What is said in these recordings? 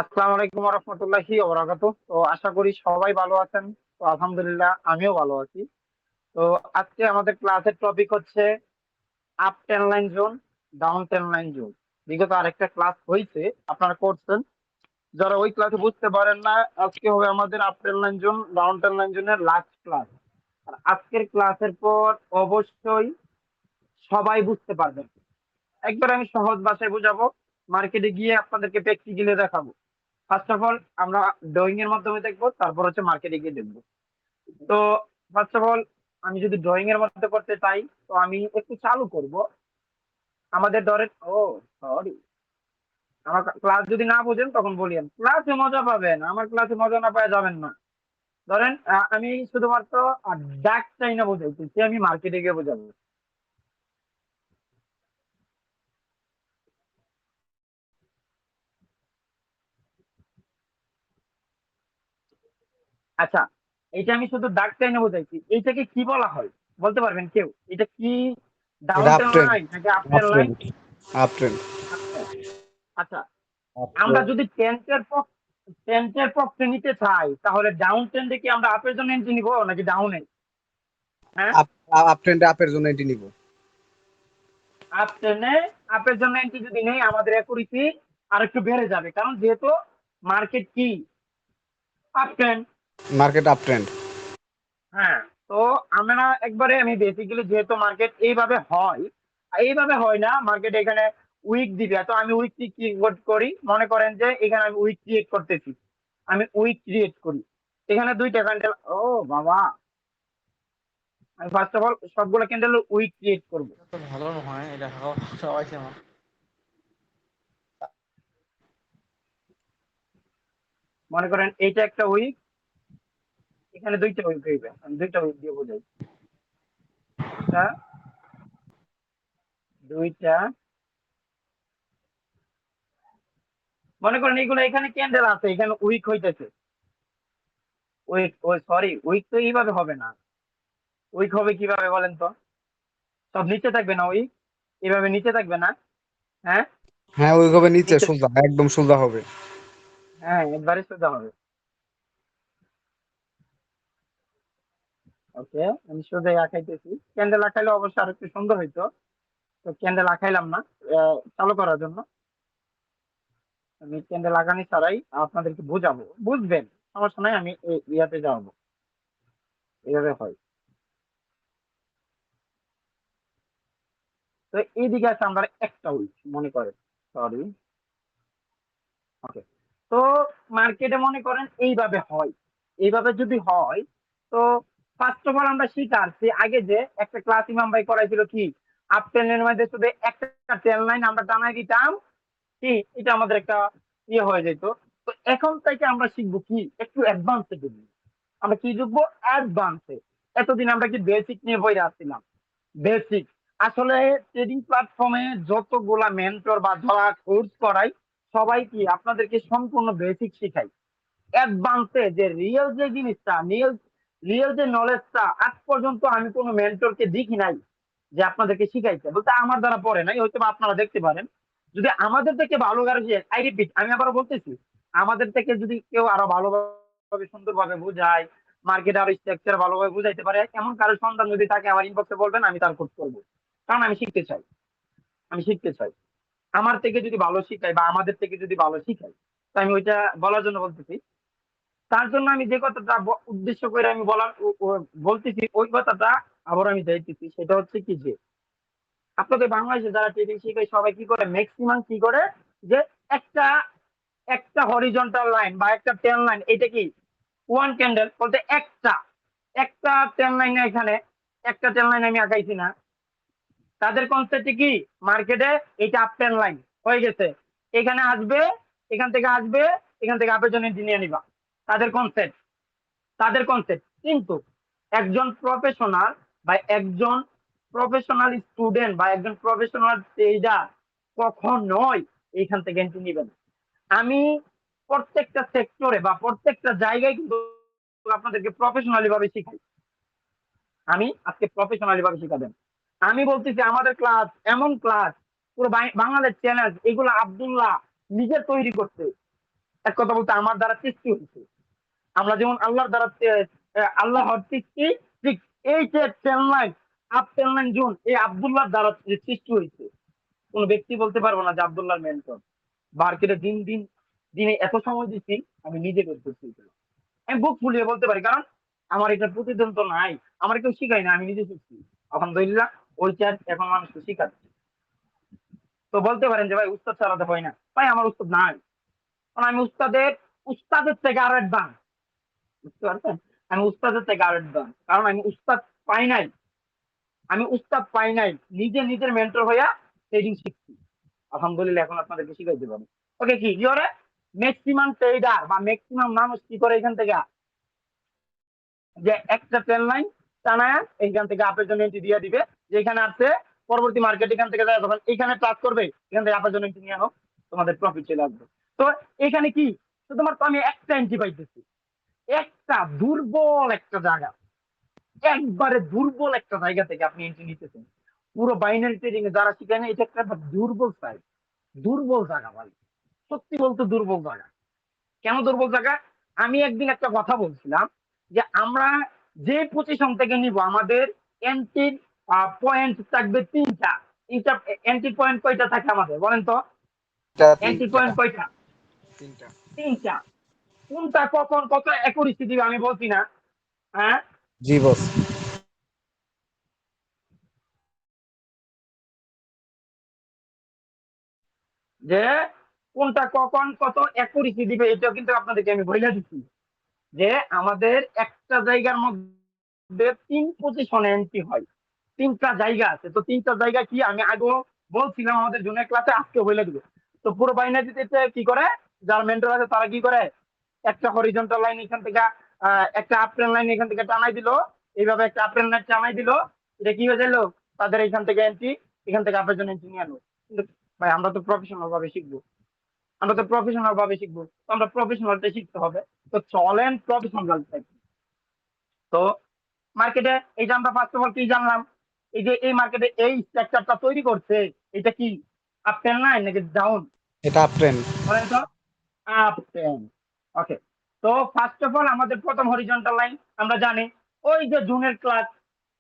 আসসালামু আলাইকুম রহমতুল্লাহি ওবরাকাতু। তো আশা করি সবাই ভালো আছেন। তো আলহামদুলিল্লাহ আমিও ভালো আছি। তো আজকে আমাদের ক্লাসের টপিক হচ্ছে up ten line zone, down ten line zone. বিগত আরেকটা ক্লাস হয়েছে, আপনারা করছেন। যারা ওই ক্লাসে বুঝতে পারেন না, আজকে হবে আমাদের up ten line zone, down ten line জোনের লাস্ট ক্লাস। আর আজকের ক্লাসের পর অবশ্যই সবাই বুঝতে পারবেন। একবার আমি সহজ ভাষায় বুঝাবো, মার্কেটে গিয়ে আপনাদেরকে প্র্যাকটিক্যালি দেখাবো। ফার্স্ট অফ অল আমরা ড্রয়িং এর মাধ্যমে দেখবো, তারপর হচ্ছে মার্কেটে গিয়ে দেখবো। তো ফার্স্ট অফ অল আমি যদি ড্রয়িং এর মধ্যে করতে চাই, তো আমি একটু চালু করব। আমাদের ধরেন, ও সরি, আমার ক্লাস যদি না বুঝেন তখন বলিয়েন, ক্লাসে মজা পাবেন, আমার ক্লাসে মজা না পাওয়া যাবেন না। ধরেন আমি শুধুমাত্র ডাক চাই না বোঝাইতেছি, আমি মার্কেটে গিয়ে বোঝাবো। আচ্ছা, এটা আমি শুধু ডাক চাই না বোঝাইছি, এইটাকে কি বলা হয় বলতে পারবেন কেউ? এটা কি ডাউন এটা টেন আপট্রেন্ড। লাইন নাকি up ten line? Uptrend. Uptrend. আচ্ছা আচ্ছা, আমরা আপট্রেন্ড। যদি টেন্টের পক্ষে নিতে চাই, তাহলে ডাউন টেন্টে কি আমরা আপের জন্য এন্ট্রি নিবো নাকি ডাউনে? হ্যাঁ, আপট্রেন্ডে আপের জন্য এটি নিব। আপ টেনে আপের জন্য এন্ট্রি যদি নেই, আমাদের অ্যাকুরেসি আর একটু বেড়ে যাবে, কারণ যেহেতু মার্কেট কি আপ ট্রেন্ড। Market uptrend. হ্যাঁ, তো আমরা একবারে আমি বেসিক্যালি যেহেতু মার্কেট এইভাবে হয়, এইভাবে হয় না মার্কেট, এখানে উইক দিবে, তো আমি উইক কি করি, মনে করেন যে এখানে আমি উইক ক্রিয়েট করতেছি, আমি উইক ক্রিয়েট করি। এখানে দুইটা ক্যান্ডেল, ও বাবা, আমি ফার্স্ট অফ অল সবগুলো ক্যান্ডেল উইক ক্রিয়েট করব। এটা তো ভালো নয়, এটা সবাই চেনা। মনে করেন এইটা একটা উইক, এখানে দুইটা উইক হইবে, আমি দুইটা উইক দিয়ে বোঝাই। একটা, দুইটা। মনে করেন এইগুলো এখানে ক্যান্ডেল আছে, এখানে উইক হইতেছে। উইক, ওই সরি, উইক তো এইভাবে হবে না। উইক হবে কিভাবে বলেন তো? সব নিচে থাকবে না উইক, এইভাবে নিচে থাকবে না। হ্যাঁ, হ্যাঁ, ওইভাবে নিচে নিচে, সোজা, একদম সোজা হবে। হ্যাঁ একবারে সোজা হবে। ওকে, আমি সোজাই আঁকাইতেছি। ক্যান্ডেল আঁকাইলে অবশ্যই আরো একটু সুন্দর হইতো, তো ক্যান্ডেল আঁকাইলাম না চালু করার জন্য। আমি ক্যান্ডেল লাগানি ছাড়াই আপনাদেরকে বোঝাবো, বুঝবেন, সমস্যা নাই। আমি ইয়াতে যাবো, এইভাবে হয়। তো এইদিকে আছে আমরা একটা উইক, মনে করেন, সরি, ওকে। তো মার্কেটে মনে করেন এইভাবে হয়, এইভাবে যদি হয়, তো ফার্স্ট অফ অল আমরা শিখাচ্ছি আগে যে একটা ক্লাস ইমাম ভাই করাইছিল কি, আপ টেনের মধ্যে শুধু একটা টেন লাইন আমরা টানাই দিতাম, কি এটা আমাদের একটা ইয়ে হয়ে যেত। তো এখন থেকে আমরা শিখবো কি, একটু অ্যাডভান্সে শিখবো। আমরা কি শিখবো? অ্যাডভান্সে। এতদিন আমরা কি বেসিক নিয়ে বই আসছিলাম, বেসিক। আসলে ট্রেডিং প্ল্যাটফর্মে যতগুলা মেন্টর বা যারা কোর্স করাই, সবাই কি আপনাদেরকে সম্পূর্ণ বেসিক শিখাই। অ্যাডভান্সে যে রিয়েল যে জিনিসটা, রিয়েল রিয়েল যে নলেজটা, আজ পর্যন্ত আমি কোনো মেন্টরকে দেখি নাই যে আপনাদেরকে শিখাইছে, বলতে আমার দ্বারা পড়ে নাই, হয়তো বা আপনারা দেখতে পারেন। যদি আমাদের থেকে ভালো কারো, আই রিপিট, আমি আবারও বলতেছি, আমাদের থেকে যদি কেউ আরো ভালোভাবে সুন্দরভাবে বুঝায়, মার্কেট আরো স্ট্রাকচার ভালোভাবে বুঝাইতে পারে, এমন কারো সন্ধান যদি থাকে আমার ইনবক্সে বলবেন, আমি তার কোর্স করবো। কারণ আমি শিখতে চাই, আমি শিখতে চাই। আমার থেকে যদি ভালো শিখায় বা আমাদের থেকে যদি ভালো শিখায়, তো আমি ওইটা বলার জন্য বলতেছি। তার জন্য আমি যে কথাটা উদ্দেশ্য করে আমি বলতেছি, ওই কথাটা আবার আমি যাইতেছি, সেটা হচ্ছে কি যে আপনাদের বাংলাদেশে যারা ট্রেডিং শিখায় সবাই কি করে, ম্যাক্সিমাম কি করে, যে একটা একটা হরিজন্টাল লাইন বা একটা টেন লাইন, এটা কি ওয়ান ক্যান্ডেল বলতে একটা একটা টেন লাইন, এখানে একটা টেন লাইন আমি আঁকাইছি না। তাদের কনসেপ্ট কি, মার্কেটে এটা আপ টেন লাইন হয়ে গেছে, এখানে আসবে, এখান থেকে আসবে, এখান থেকে আপের জন্য নিয়ে নিবা। তাদের কনসেপ্ট, তাদের কনসেপ্ট। কিন্তু একজন প্রফেশনাল বা একজন প্রফেশনাল স্টুডেন্ট বা একজন প্রফেশনাল ট্রেডার কখনোই এইখান থেকে এন্ট্রি নিবেন। আমি প্রত্যেকটা সেক্টরে বা প্রত্যেকটা জায়গায় কিন্তু আপনাদেরকে প্রফেশনালি ভাবে শিখাই। আমি আজকে প্রফেশনালি ভাবে শিখাবেন। আমি বলতেছি আমাদের ক্লাস এমন ক্লাস, পুরো বাংলাদেশ চ্যালেঞ্জ, এগুলো আব্দুল্লাহ নিজে তৈরি করছে। এক কথা বলতে আমার দ্বারা সৃষ্টি হয়েছে। আমরা যেমন আল্লাহর দ্বারা আল্লাহর সৃষ্টি, ঠিক এই যে ten line up ten line zone এই আব্দুল্লাহর দ্বারা যে সৃষ্টি হয়েছে। কোন ব্যক্তি বলতে পারবো না যে আব্দুল্লাহর মেন্টর। মার্কেটে দিন দিন দিনে এত সময় দিচ্ছি, আমি নিজে বের করছি। আমি বুক ফুলিয়ে বলতে পারি, কারণ আমার এটা প্রতিদিন তো নাই, আমার কেউ শিখাই না, আমি নিজে শিখছি। আলহামদুলিল্লাহ, ওই চার্জ এখন মানুষকে শিখাচ্ছে। তো বলতে পারেন যে ভাই উস্তাদ ছাড়াতে হয় না, ভাই আমার উস্তাদ নাই, কারণ আমি উস্তাদের থেকে আরো অ্যাডভান্স। বুঝতে পারছেন? আমি উস্তাদের থেকে আরো অ্যাডভান্স, কারণ আমি উস্তাদ পাই নাই। আমি উস্তাদ পাই নাই, নিজে নিজের মেন্টর হইয়া ট্রেডিং শিখছি। আলহামদুলিল্লাহ, এখন আপনাদেরকে শিখাইতে পারি। ওকে, কি করে ম্যাক্সিমাম ট্রেডার বা ম্যাক্সিমাম মানুষ কি করে এখান থেকে, যে একটা ট্রেন লাইন টানায় এইখান থেকে আপের জন্য এন্ট্রি দিয়ে দিবে, যে এখানে আসছে পরবর্তী মার্কেট এখান থেকে যায়, তখন এখানে টাচ করবে, এখান থেকে আপের জন্য এন্ট্রি নিয়ে আনো, তোমাদের প্রফিট চলে আসবে। তো এখানে কি শুধুমাত্র আমি একটা এন্ট্রি পাইতেছি, একটা দুর্বল একটা জায়গা, একবারে দুর্বল একটা জায়গা থেকে আপনি এন্ট্রি নিতেছেন। পুরো বাইনারি ট্রেডিং এ যারা শিখে না, এটা একটা দুর্বল সাইড, দুর্বল জায়গা ভাই, সত্যি বলতে দুর্বল জায়গা। কেন দুর্বল জায়গা? আমি একদিন একটা কথা বলছিলাম যে আমরা যে পজিশন থেকে নিব, আমাদের এন্ট্রির পয়েন্ট থাকবে তিনটা। এন্ট্রি পয়েন্ট কয়টা থাকে আমাদের বলেন তো? এন্ট্রি তিনটা পয়েন্ট কয়টা? তিনটা তিনটা। কোনটা কখন কত অ্যাকুরেসি দিবে আমি বলছি না, হ্যাঁ। জি বস। যে কোনটা কখন কত অ্যাকুরেসি দিবে, এটাও কিন্তু আপনাদেরকে আমি বলে দিচ্ছি। যে আমাদের একটা জায়গার মধ্যে তিন পজিশনে এন্ট্রি হয়, তিনটা জায়গা আছে। তো তিনটা জায়গা কি আমি আগেও বলছিলাম আমাদের জুনিয়র ক্লাসে, আজকে বলে দিব। তো পুরো বাইনারিতে কি করে, যারা মেন্টর আছে তারা কি করে, একটা হরিজন্টাল লাইন এখান থেকে একটা আপট্রেন লাইন এখান থেকে টানাই দিল, এইভাবে একটা আপট্রেন লাইন টানাই দিল, এটা কি হয়ে গেল, তাদের এখান থেকে এন্ট্রি, এখান থেকে আপের জন্য এন্ট্রি নিয়ে আনো। কিন্তু ভাই আমরা তো প্রফেশনাল ভাবে শিখবো, আমরা তো প্রফেশনাল ভাবে শিখবো, তো আমরা প্রফেশনালটা শিখতে হবে। তো চলেন প্রফেশনাল। তো মার্কেটে এই যে আমরা ফার্স্ট অফ অল কি জানলাম, এই যে এই মার্কেটে এই স্ট্রাকচারটা তৈরি করছে, এটা কি আপ ট্রেন্ড লাইন নাকি ডাউন? এটা আপ ট্রেন্ড। বলেন তো। Up trend. ওকে। তো ফার্স্ট অফ অল আমাদের প্রথম হরিজন্টাল লাইন আমরা জানি, ওই যে জুনের ক্লাস,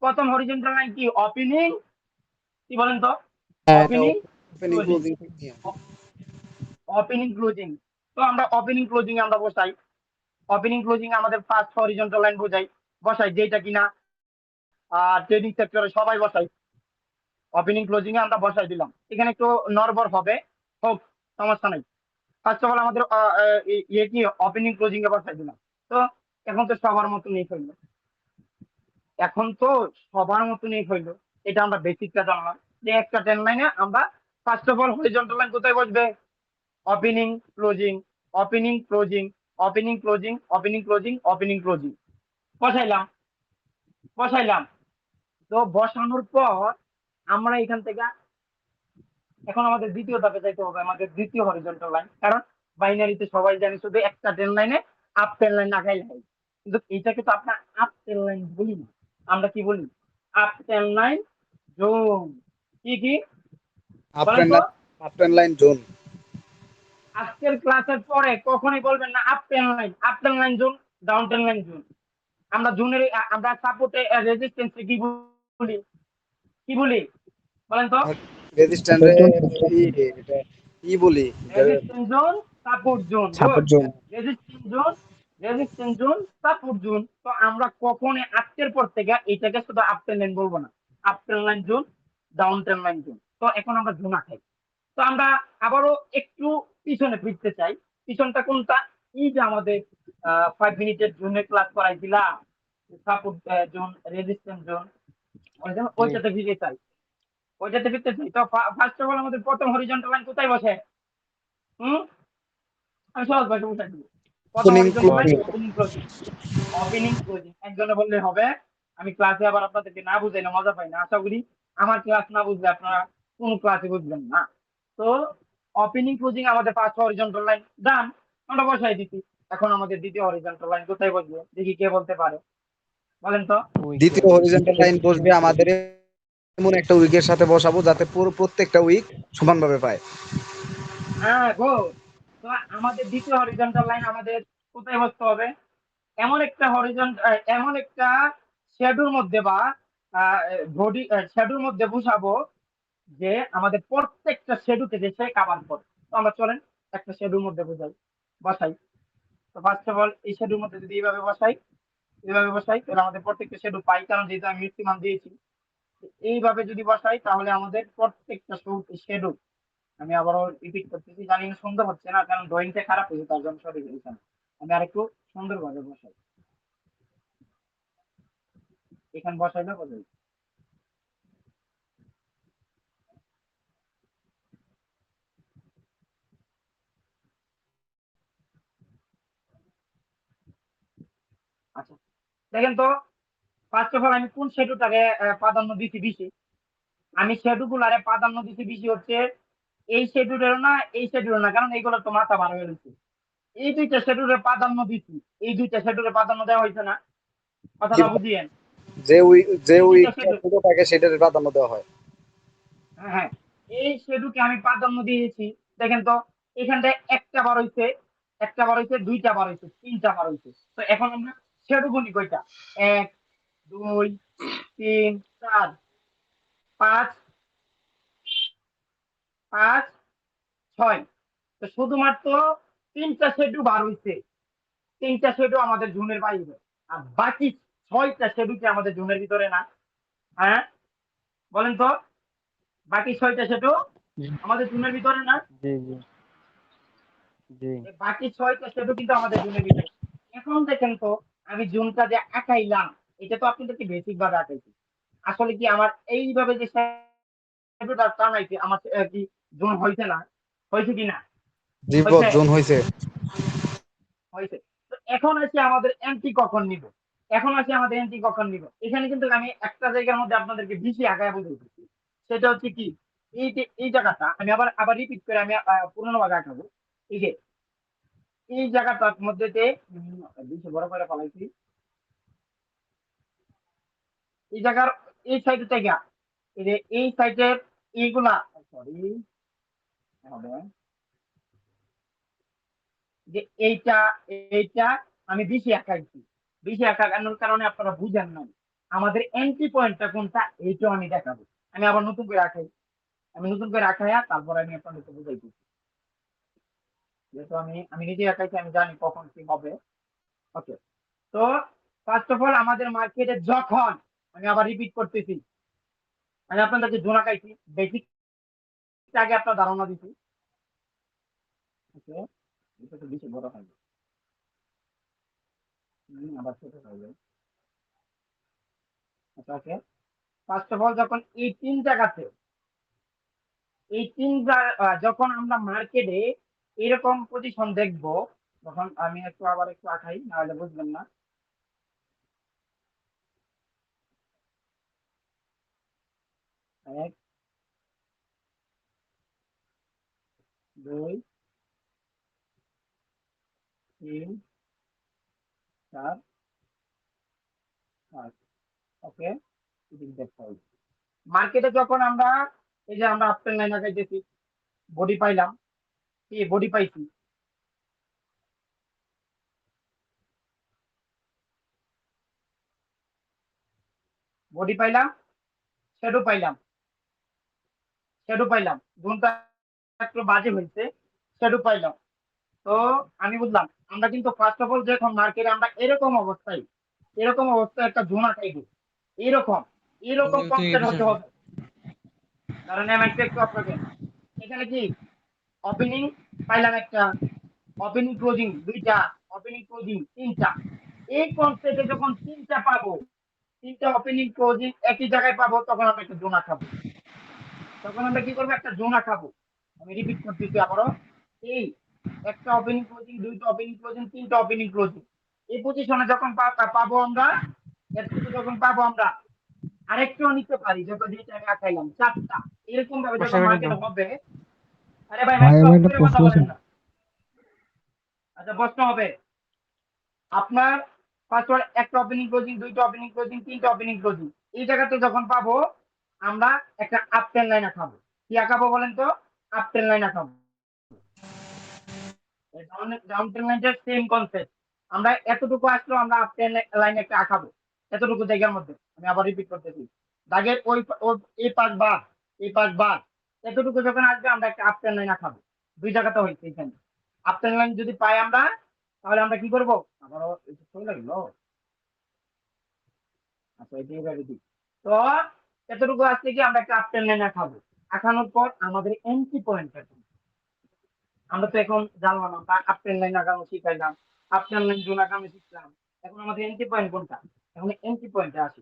প্রথম হরিজন্টাল লাইন কি ওপেনিং, কি বলেন তো? হ্যাঁ, এটা opening opening closing, closing. Opening closing. তো আমরা ওপেনিং ক্লোজিং আমরা বসাই, ওপেনিং ক্লোজিং আমাদের ফার্স্ট হরিজন্টাল লাইন বসাই যেটা কিনা ট্রেডিং সেক্টরে সবাই বসাই। ওপেনিং ক্লোজিং এ আমরা বসাই দিলাম, এখানে একটু নড়বড় হবে, হোক, সমস্যা নাই। ফার্স্ট অফ অল আমাদের ইয়ে কি ওপেনিং ক্লোজিং এ বসাই দিলাম। তো এখন তো সবার মতো নেই হইলো, এখন তো সবার মতো নেই হইলো। এটা আমরা বেসিকটা জানলাম, যে একটা ট্রেন লাইনে আমরা first of all horizontal line কোথায় বসবে, opening closing, opening closing, opening closing, opening closing, opening closing বসাইলাম, বসাইলাম। তো বসানোর পর আমরা এখান থেকে এখন আমাদের দ্বিতীয় ধাপে যাইতে হবে, আমাদের দ্বিতীয় হরিজন্টাল লাইন। কারণ বাইনারিতে সবাই জানি শুধু একটা ট্রেন লাইনে আপ ট্রেন লাইন লাগাই হয়, কিন্তু এটাকে তো আপনার আপ ট্রেন লাইন বলি না, আমরা কি বলি, আপ ট্রেন লাইন জোন। কি কি আপ বলেন ট্রেন্ড, তো? Up trend line zone. আজকের ক্লাসের পরে কখনোই বলবেন না up trend line, up trend line zone, down train line zone. আমরা জোনের আমরা সাপোর্টে রেজিস্ট্যান্স কি বলি, কি বলি বলেন তো? রেজিস্ট্যান্সে এটা বলি, resistance zone, support zone, good. Support zone. Resistance zone, resistance zone, support zone. তো আমরা কখনই আজকের পর থেকে এটাকে শুধু আপ ট্রেন লাইন বলবো না, up trend line zone, down train line zone. তো এখন আমরা জোন আঁকাই। তো আমরা আবারও একটু পিছনে ফিরতে চাই। পিছনটা কোনটা? এই যে আমাদের 5 মিনিটের জোনের ক্লাস করাইছিলাম, সাপোর্ট জোন, রেজিস্ট্যান্স জোন, ওইটাতে ফিরে চাই, ওইটাতে ফিরতে চাই। তো ফার্স্ট অফ অল আমাদের প্রথম হরিজন্টাল লাইন কোথায় বসে? হুম, আমি সহজ ভাষা বুঝাই দিব। প্রথম opening horizontal line closing. Opening closing, opening closing একজনে বললে হবে। আমি ক্লাসে আবার আপনাদেরকে না বুঝাইলে মজা পাই না, আশা করি আমার ক্লাস না বুঝলে আপনারা কোন ক্লাসে বুঝবেন না। তো ওপেনিং ক্লোজিং আমাদের ফার্স্ট হরিজন্টাল লাইন ডান, আমরা বসাই দিচ্ছি। এখন আমাদের দ্বিতীয় হরিজন্টাল লাইন কোথায় বসবে, দেখি কে বলতে পারে, বলেন তো। দ্বিতীয় হরিজন্টাল লাইন বসবে আমাদের এমন একটা উইকের সাথে বসাবো যাতে পুরো প্রত্যেকটা উইক সমানভাবে পায়। হ্যাঁ, গুড। তো আমাদের দ্বিতীয় হরিজন্টাল লাইন আমাদের কোথায় বসতে হবে? এমন একটা শ্যাডোর মধ্যে বা বডি শ্যাডোর মধ্যে বসাবো যে আমাদের প্রত্যেকটা শ্যাডোকে যে সে কাভার করে। তো আমরা চলেন একটা শ্যাডোর মধ্যে বসাই। তো ফার্স্ট অফ অল এই শ্যাডোর মধ্যে যদি এইভাবে বসাই তাহলে আমাদের প্রত্যেকটা শ্যাডো পাই, কারণ যেহেতু আমি ম্যাক্সিমাম দিয়েছি। এইভাবে যদি বসাই তাহলে আমাদের প্রত্যেকটা শ্যাডো, আমি আবারও রিপিট করতেছি, জানি না সুন্দর হচ্ছে না কারণ ড্রয়িংটা খারাপ হয়েছে, তার জন্য সরি বলছেন। আমি আরেকটু সুন্দরভাবে বসাই, এখানে বসাই না বসাই। আচ্ছা, দেখেন তো, ফার্স্ট অফ অল আমি কোন শ্যাডোটাকে প্রাধান্য দিচ্ছি বেশি? আমি শ্যাডো গুলারে প্রাধান্য দিচ্ছি বেশি হচ্ছে এই শ্যাডোটারও না, এই শ্যাডোর না, কারণ এইগুলো তো মাথা বার হয়ে গেছে। এই দুইটা শ্যাডোরে প্রাধান্য দিচ্ছি, এই দুইটা শ্যাডোরে প্রাধান্য দেওয়া হয়েছে না, জি কথাটা ভাই, বুঝিয়েন। যে যে এই দুইটা উইকটা শ্যাডো, ছোট থাকে সেটার প্রাধান্য দেওয়া হয়। হ্যাঁ হ্যাঁ, এই শ্যাডোকে আমি প্রাধান্য দিয়েছি। দেখেন তো, এখানটায় একটা বার হয়েছে, দুইটা বার হয়েছে, তিনটা বার হয়েছে। তো এখন আমরা শ্যাডো গুনি কয়টা? এক, দুই, তিন, চার, পাঁচ, পাঁচ, ছয়। তো শুধুমাত্র তিনটা শ্যাডো বার হয়েছে, তিনটা শ্যাডো আমাদের জোনের বাইরে, আর বাকি ছয়টা শ্যাডো কি আমাদের জোনের ভিতরে না? হ্যাঁ, বলেন তো, বাকি ছয়টা শ্যাডো জি আমাদের জোনের ভিতরে না? জি জি জি। এই বাকি ছয়টা শ্যাডো কিন্তু আমাদের জোনের ভিতরে। এখন দেখেন তো, আমি জোনটা যে আঁকাইলাম, এটা তো আপনাদেরকে বেসিক ভাবে আঁকাইছি। আসলে কি আমার এইভাবে যে শ্যাডোটা টানাইছে আমার কি জোন হয়েছে না? হয়েছে কি না? জি হয়েছে, জোন হয়েছে। হয়েছে। তো এখন আছে আমাদের এন্ট্রি কখন নিব? এখানে কিন্তু আমি একটা জায়গার মধ্যে আপনাদেরকে বেশি আগায় বলে দিচ্ছি। সেটা হচ্ছে কি, এই যে এই জায়গাটা আমি আবার আবার রিপিট করে আমি পুরোনো ভাবে আঁকাবো। এই যে এই জায়গাটার মধ্যে যে বেশি বড় করে ফেলাইছি, এই জায়গার এই সাইডে থেকে এই যে এই সাইডের এইগুলা, সরি হবে, যে এইটা এইটা আমি বেশি আঁকাইছি। বেশি আঁকানোর কারণে আপনারা বুঝেন নাই আমাদের এন্ট্রি পয়েন্টটা কোনটা, এইটাও আমি দেখাবো। আমি আবার নতুন করে আঁকাই, আমি নতুন করে আঁকাইয়া তারপর আমি আপনাদেরকে বুঝাইছি। যেহেতু আমি নিজে আঁকাইছি, আমি জানি কখন কি হবে। ওকে, তো ফার্স্ট অফ অল আমাদের মার্কেটে যখন, আমি আবার রিপিট করতেছি, আমি আপনাদেরকে জোন আঁকাইছি, বেসিক আগে আপনার ধারণা দিচ্ছি। ওকে, এটা তো বেশি বড় হবে, আবার ছোট হবে। আচ্ছা ওকে, ফার্স্ট অফ অল যখন যখন আমরা মার্কেটে এরকম পজিশন দেখব, তখন আমি একটু আবার একটু আঁকাই, নাহলে বুঝবেন না। এক, দুই, তিন, চার, পাঁচ। ওকে, দেখতে হবে মার্কেটে যখন আমরা এই যে আমরা আপট্রেন্ড লাইন আঁকাইতেছি, বডি পাইলাম, কি বডি পাইছি, বডি পাইলাম, শ্যাডো পাইলাম, জোনটা একটু বাজে হয়েছে, শ্যাডো পাইলাম। তো আমি বুঝলাম আমরা কিন্তু ফার্স্ট অফ অল যখন মার্কেটে আমরা এরকম অবস্থায় একটা জোন আঁকাইবো, এরকম এরকম তুই কনসেপ্ট হতে পিছনে হবে। কারণ আমি একটু আপনাকে এখানে কি ওপেনিং পাইলাম একটা, ওপেনিং ক্লোজিং দুইটা, ওপেনিং ক্লোজিং তিনটা। এই কনসেপ্টে যখন তিনটা পাবো, তিনটা ওপেনিং ক্লোজিং একই জায়গায় পাবো, তখন আমরা একটা জোন আঁকাবো। তখন আমরা কি করবো, একটা জোন আঁকাবো। আমি রিপিট করতেছি আবারও, এই একটা ওপেনিং ক্লোজিং, দুইটা ওপেনিং ক্লোজিং, তিনটা ওপেনিং ক্লোজিং, এই পজিশনে যখন পাবো আমরা, এতটুকু যখন পাবো আমরা, আরেকটাও নিতে পারি, যখন যেটা আমি আঁকাইলাম চারটা। এরকম ভাবে পাশে যখন বেড়ে মার্কেট দাও। হবে, আরে ভাই ভাই মাইক আমার অফ একটা করে কথা প্রশ্ন আছে। বলেন না। আচ্ছা, প্রশ্ন হবে আপনার পাসওয়ার্ড, একটা ওপেনিং ক্লোজিং, দুইটা ওপেনিং ক্লোজিং, তিনটা ওপেনিং ক্লোজিং, এই জায়গাতে যখন পাবো আমরা একটা আপটেন লাইন আঁকাবো। কি আঁকাবো বলেন তো? আপটেন লাইন আঁকাবো। ডাউন ট্রেন লাইনটার সেম কনসেপ্ট। আমরা এতটুকু আসলো, আমরা আপ ট্রেন লাইনে একটা আঁকাবো এতটুকু জায়গার মধ্যে। আমি আবার রিপিট করতেছি, দাগের এই পাশ বার, এই পাশ বার, এতটুকু যখন আসবে আমরা একটা আপ ট্রেন লাইন আঁকাবো। দুই জায়গাতে হয়েছে এখানে। আপ ট্রেন লাইন যদি পাই আমরা, তাহলে আমরা কি করবো? আবারও একটু সময় লাগলো। আচ্ছা, এটাই এবারে দিই। তো এতটুকু আসলে কি আমরা একটা আপ ট্রেন লাইন আঁকাবো। আঁকানোর পর আমাদের এন্ট্রি পয়েন্ট, আমরা তো এখন জানলাম, আমরা আপ ট্রেন লাইন আঁকানো শিখাইলাম, আপ ট্রেন লাইন জোন আঁকানো শিখলাম। এখন আমাদের এন্ট্রি পয়েন্ট কোনটা? এখন এন্ট্রি পয়েন্টে আসি।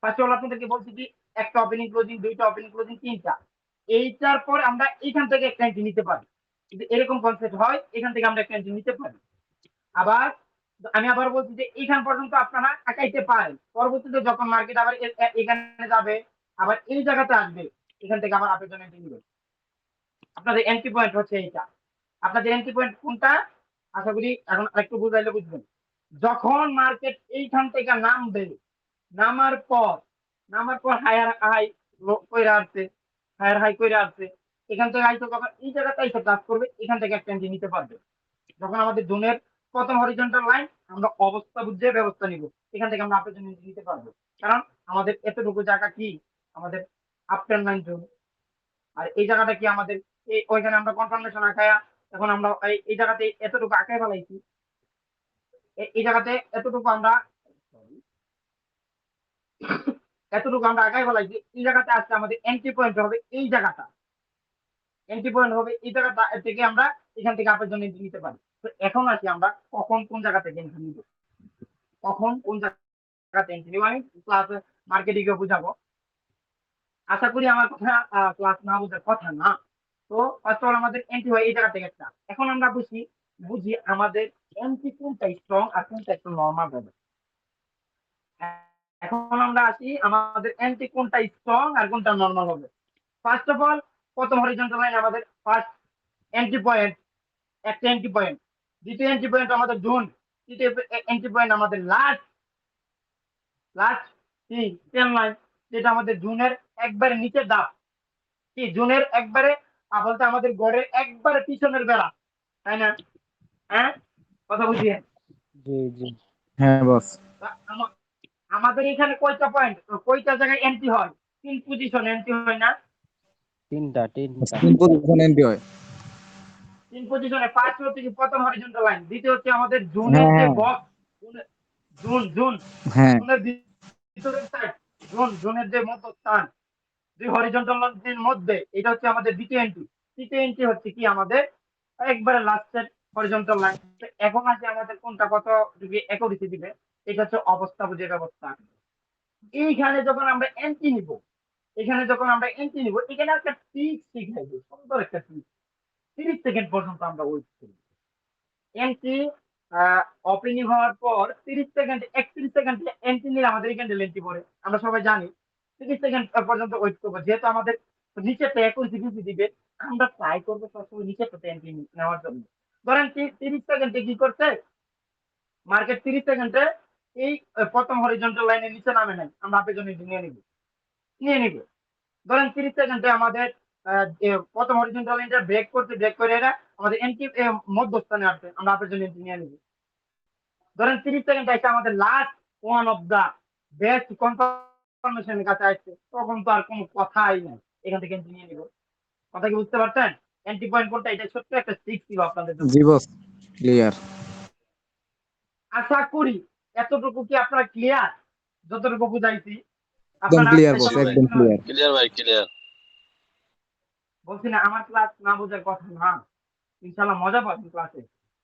ফার্স্ট অল আপনাদেরকে বলছি কি, একটা ওপেনিং ক্লোজিং, দুইটা ওপেনিং ক্লোজিং, তিনটা। এইটার পর আমরা এখান থেকে একটা এন্ট্রি নিতে পারি। কিন্তু এরকম কনসেপ্ট হয়, এখান থেকে আমরা একটা এন্ট্রি নিতে পারি। আবার আমি আবার বলছি যে এইখান পর্যন্ত আপনারা আঁকাইতে পারেন, পরবর্তীতে যখন মার্কেট আবার এখানে যাবে, আবার এই জায়গাতে আসবে, এখান থেকে আবার আপনার জন্য এন্ট্রি নেবে। আপনাদের এন্ট্রি পয়েন্ট হচ্ছে এইটা। আপনাদের এন্ট্রি পয়েন্ট কোনটা? আশা করি এখন আরেকটু বুঝাইলে বুঝবেন। যখন মার্কেট এইখান থেকে নামবে, নামার পর হায়ার হাই কইরা আসছে, হায়ার হাই কইরা আসছে, এখান থেকে আইসো যখন এই জায়গাতে আইসো টাচ করবে, এখান থেকে একটা এন্ট্রি নিতে পারবে। যখন আমাদের জোনের প্রথম হরিজন্টাল লাইন, আমরা অবস্থা বুঝে ব্যবস্থা নিব, এখান থেকে আমরা আপের জন্য এন্ট্রি নিতে পারবো। কারণ আমাদের এতটুকু জায়গা কি, আমাদের আফটার লাইন জোন। আর এই জায়গাটা কি আমাদের, ওইখানে আমরা কনফার্মেশন আঁকায়া, এখন আমরা এই জায়গাতে এতটুকু আঁকায় ফেলাইছি, এই জায়গাতে এতটুকু আমরা আঁকায় ফেলাইছি, এই জায়গাতে আসলে আমাদের এন্ট্রি পয়েন্ট হবে এই জায়গাটা। এন্ট্রি পয়েন্ট হবে এই জায়গাটা থেকে আমরা এখান থেকে আপের জন্য এন্ট্রি নিতে পারি। তো এখন আসি আমরা কখন কোন জায়গা থেকে এন্ট্রি নিব, কখন কোন জায়গাতে এন্ট্রি নিব, আমি ক্লাস মার্কেটিংয়ে বুঝাবো। আশা করি আমার কথা ক্লাস না বুঝার কথা না। তো ফার্স্ট অল আমাদের এন্ট্রি হয় এই জায়গা থেকে একটা। এখন আমরা বুঝি আমাদের এন্ট্রি কোনটা স্ট্রং আর কোনটা একটু নর্মাল হবে। এখন আমরা আসি আমাদের এন্ট্রি কোনটা স্ট্রং আর কোনটা নর্মাল হবে। ফার্স্ট অফ অল, প্রথম হরিজন্টাল লাইন আমাদের ফার্স্ট এন্ট্রি পয়েন্ট, একটা এন্ট্রি পয়েন্ট। দ্বিতীয় এন্ট্রি পয়েন্ট আমাদের জোন। তৃতীয় এন্ট্রি পয়েন্ট আমাদের লাস্ট লাস্ট কি টেন লাইন, যেটা আমাদের জোনের একবারে নিচে দাপ। কি জোনের একবারে বলতে আমাদের গড়ের একবারে পিছনের বেড়া, তাই না? হ্যাঁ, কথা বুঝিয়ে। জি জি হ্যাঁ বস। আমাদের এখানে কয়টা পয়েন্ট, কয়টা জায়গায় এন্ট্রি হয়? তিন পজিশন এন্ট্রি হয় না? তিনটা তিন পজিশন এন্ট্রি হয়। তিন পজিশনে ফার্স্ট হচ্ছে কি প্রথম হরিজন্টাল লাইন, দ্বিতীয় হচ্ছে আমাদের জোনের যে হ্যাঁ বক্স, জোন জোন হ্যাঁ জোনের ভিতরের সাইড, জোনের যে মধ্যস্থান, দুই হরিজন্টাল লাইনের মধ্যে, এটা হচ্ছে আমাদের দ্বিতীয় এন্ট্রি। তৃতীয় এন্ট্রি হচ্ছে কি আমাদের একবারে লাস্টের হরিজন্টাল লাইন। এখন আছে আমাদের কোনটা কত যদি একুরেসি দিবে, এটা হচ্ছে অবস্থা বুঝে ব্যবস্থা। এইখানে যখন আমরা এন্ট্রি নিব, এখানে একটা ট্রিক শিখাইবো, সুন্দর একটা ট্রিক। 30 সেকেন্ড পর্যন্ত আমরা ওয়েট করি। এন্ট্রি ওপেনিং হওয়ার পর 30 সেকেন্ড, 31 সেকেন্ড এন্ট্রি নিলে আমাদের এই ক্যান্ডেল এন্ট্রি পড়ে, আমরা সবাই জানি। 30 সেকেন্ড পর্যন্ত ওয়েট করবো, যেহেতু আমাদের নিচেতে 21 দিবে, আমরা ট্রাই করবো সবসময় নিচেতে এন্ট্রি নেওয়ার জন্য। ধরেন 30 সেকেন্ডে কি করছে মার্কেট, 30 সেকেন্ডে এই প্রথম হরিজন্টাল লাইনের নিচে নামে নাই, আমরা আপের জন্য নিয়ে নিব। ধরেন 30 সেকেন্ডে আমাদের প্রথম হরিজন্টাল লাইনটা ব্রেক করে এরা আমাদের এন্ট্রি মধ্যস্থানে আসবে, আমরা আপের জন্য এন্ট্রি নিয়ে নিব। ধরেন 30 সেকেন্ড আসছে আমাদের last one of the best কনফার্মেশনের কাছে আসছে, তখন তো আর কোনো কথাই নাই, এখান থেকে এন্ট্রি নিয়ে নিব। কথা কি বুঝতে পারছেন? এন্ট্রি পয়েন্ট কোনটা, এটা ছোট্ট একটা ট্রিক ছিল আপনাদের জন্য। জি বস, ক্লিয়ার। আশা করি এতটুকু কি আপনারা ক্লিয়ার? যতটুকু বুঝাইছি একদম আপনারা ক্লিয়ার বস, জি ভাই, একদম ক্লিয়ার। ক্লিয়ার ভাই, ক্লিয়ার। বলছি না আমার ক্লাস না বোঝার কথা না, ইনশাল্লাহ মজা পাবেন ক্লাসে।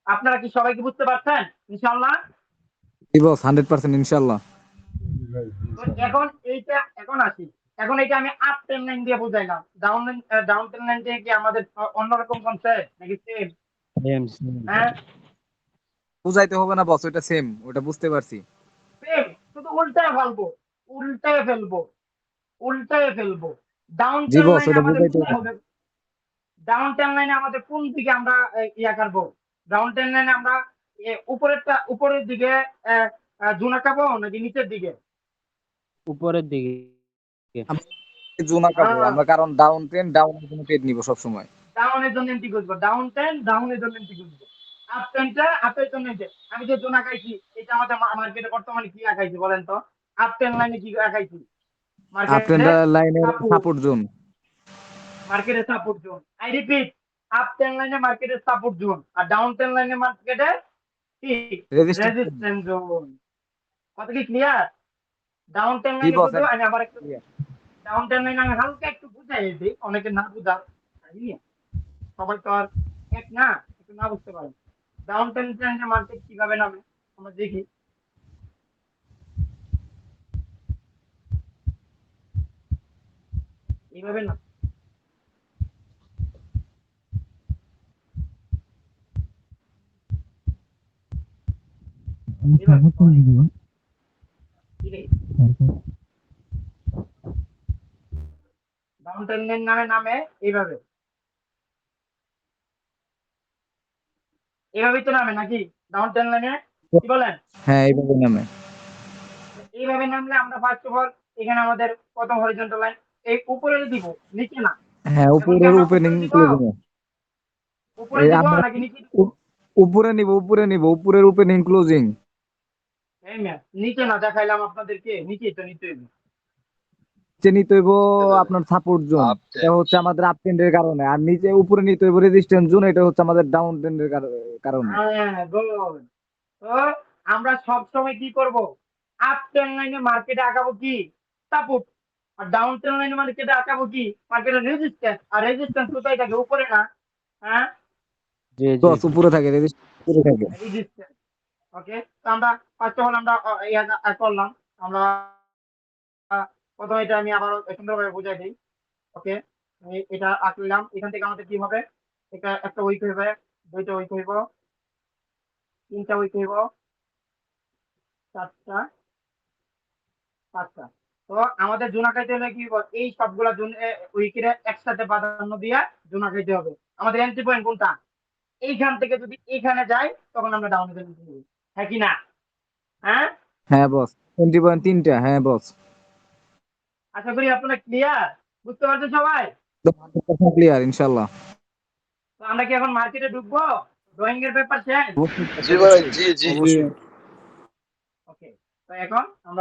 আপনারা কি সবাই কি বুঝতে পারছেন ইনশাল্লাহ? জি বস, 100% ইনশাল্লাহ। তো এখন আসি, এখন এটা আমি আপ টেন লাইন দিয়ে বুঝাইলাম, ডাউন টেন লাইন দিয়ে কি আমাদের অন্যরকম কনসেপ্ট নাকি সেম? সেম হ্যাঁ, বুঝাইতে হবে না বস, ওটা সেম, ওটা বুঝতে পারছি। সেম, শুধু উল্টায় ফেলবো। ডাউন জি টেন বস, লাইনে ওটা আমাদের বুঝাইতে কোথায় হবে না। হবে? ডাউন টেন লাইনে আমাদের কোন দিকে আমরা ইয়া করবো? ডাউন টেন লাইনে আমরা উপরের দিকে জোন আঁকাবো নাকি নিচের দিকে? উপরের দিকে। আমরা জোন আঁকাবো হ্যাঁ, আমরা, কারণ ডাউনের জন্য ট্রেড নিব সবসময়। ডাউনের জন্য এন্ট্রি খুঁজবো, ডাউনের জন্য এন্ট্রি খুঁজবো। আপ ট্রেন্ডটা আপের জন্য যে আমি যে জোন আঁকাইছি এটা আমাদের মার্কেটে বর্তমানে কি আঁকাইছি বলেন তো? আপ ট্রেন্ড লাইনে কি আঁকাইছি? মার্কেটে আপট্রেন্ড লাইনের সাপোর্ট, সাপোর্ট জোন, মার্কেটে support zone. I repeat, up trend লাইনে মার্কেটে সাপোর্ট জোন আর ডাউন ট্রেন্ড লাইনে মার্কেটে কি রেজিস্ট্যান্স জোন। Resistance zone. কথা কি ক্লিয়ার? ডাউন ট্রেন্ড জি লাইনে বস, শুধু আমি আবার একটু ডাউন ট্রেন্ড লাইনে আমি হালকা একটু বুঝাই দিই, অনেকে না বুঝার, সবাই তো আর এক না, একটু না বুঝতে পারে। ডাউন ট্রেন্ড মার্কেট কিভাবে নামে আমরা দেখি। এইভাবে না, এইভাবে ডাউন ট্রেন্ড নামে নামে এইভাবে, এইভাবেই তো নামে নাকি ডাউন ট্রেন্ড লাইনে? কি বলেন? হ্যাঁ এইভাবে নামে। এইভাবে নামলে আমরা ফার্স্ট অফ অল এখানে আমাদের প্রথম হরিজন্টাল লাইন এই উপরে দিব, নিচে না। হ্যাঁ এখন কি উপরের আমরা ওপেনিং উপরে দিব, ক্লোজিং উপরে এই দিব আমরা নাকি নিচে দিব? উপরে নিব, উপরে নিব, উপরের ওপেনিং ক্লোজিং। এই মিয়া, নিচে না দেখাইলাম আপনাদেরকে, নিচে তো নিতে হবে। নিচে নিতে হইব আপনার সাপোর্ট জোন, এটা হচ্ছে আমাদের আপ ট্রেন্ডের কারণে, আর নিচে উপরে নিতে হইব রেজিস্ট্যান্স জোন, এটা হচ্ছে আমাদের ডাউন ট্রেন্ডের কারণে। হ্যাঁ গুড। তো আমরা সব সময় কি করব? আপ ট্রেন্ড লাইনে মার্কেটে আঁকাবো কি সাপোর্ট, আর ডাউন ট্রেন্ড লাইনে মার্কেটে আঁকাবো কি মার্কেটে রেজিস্ট্যান্স। আর রেজিস্ট্যান্স কোথায় থাকে? উপরে না? হ্যাঁ, জি জি বস উপরে থাকে, রেজিস্ট্যান্স উপরে থাকে। রেজিস্ট্যান্স। ওকে, তো আমরা ফার্স্ট অফ অল আমরা করলাম। আমরা প্রথমে এটা আমি আবার সুন্দরভাবে বুঝাই দিই। ওকে, এটা আঁকলাম, এখান থেকে আমাদের কি হবে? এটা একটা উইক হইবে, দুইটা উইক হইব, তিনটা উইক হইব, চারটা, পাঁচটা। তো আমাদের জোন আঁকাইতে হলে কি হইব? এই সবগুলা জোন উইকের একসাথে প্রাধান্য দিয়া জোন আঁকাইতে হবে। আমাদের এন্ট্রি পয়েন্ট কোনটা? এইখান থেকে যদি এইখানে যাই তখন আমরা ডাউনে চলে যেতে হবে। হ্যাঁ কি না? হ্যাঁ, হ্যাঁ বস, 20.3টা, হ্যাঁ বস। আশা করি আপনারা ক্লিয়ার, বুঝতে পারছেন সবাই? তো 100% ক্লিয়ার ইনশাআল্লাহ। তো আমরা কি এখন মার্কেটে ঢুকবো? ড্রয়িং এর পেপার শেষ? অবশ্যই, জি ভাই, অবশ্যই, জি জি। অবশ্যই। ওকে, তো এখন আমরা